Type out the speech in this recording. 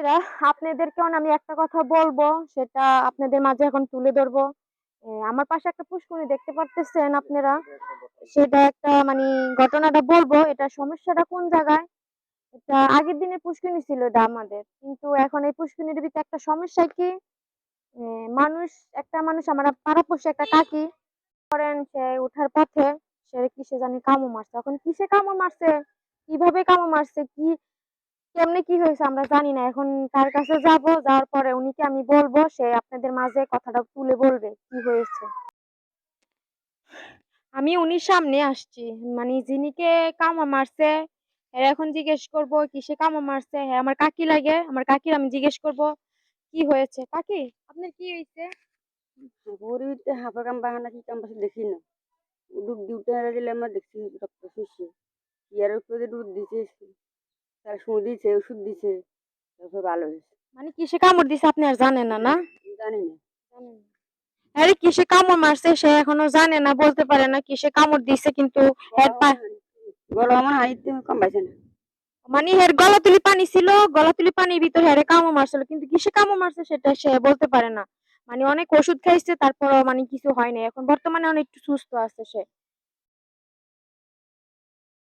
এরা আপনাদেরকেও আমি একটা কথা বলবো, সেটা আপনাদের মাঝে এখন তুলে ধরবো। আমার পাশে একটা পুষ্করিণী দেখতে পারতেছেন আপনারা। সেটা একটা ঘটনাটা বলবো। এটা সমস্যাটা কোন জায়গায়? এটা আগের দিনের পুষ্করিণী ছিল এটা আমাদের। কিন্তু এখন এই পুষ্করিণীর ভিতরে একটা সমস্যা কি? এ মানুষ একটা মানুষ আমার পাড়াপড়শি একটা কাকি করেন সে উঠার পথে সে কিসে জানি কামড় মারছে। এখন কিসে কামড় মারছে, কিভাবে কামড় মারছে, কেমনে কি হয়েছে আমরা জানি না। এখন তার কাছে যাবো, যাওয়ার পরে উনিকে আমি বলবো, সে আপনাদের মাঝে কথাটা তুলে বলবে কি হয়েছে। আমি উনির সামনে আসছি, যিনিকে কামড় মারছে এর এখন জিজ্ঞেস করব কিসে কামড় মারছে। হ্যাঁ আমার কাকি লাগে, আমার কাকির আমি জিজ্ঞেস করব কি হয়েছে। কাকি আপনার কি হয়েছে? গরুতে হাঁপা কাম বাহানা কি কাম পাশে দেখি না দুধ দিউতে হারা দিলে আমরা দেখছি রক্ত শুষছে ইয়ার উপরে দুধ দিছে তার সুই দিছে ওষুধ দিছে তারপর ভালো হয়েছে। কিসে কামড় দিছে আপনি আর জানেন না না? জানি না। জানেন না। আরে কিসে কামড় মারছে সে এখনো জানে না, বলতে পারে না কিসে কামড় দিছে, কিন্তু এর গলা আমার হাইতে কম পাইছে না। এর গলা তুলি পানি ছিল, গলা তুলি পানির ভিতরে হেরে কামড় মারছিল, কিন্তু কিসে কামড় মারছে সেটা সে বলতে পারে না। অনেক ওষুধ খাইছে, তারপরও কিছু হয় না। এখন বর্তমানে অনেক একটু সুস্থ আছে সে।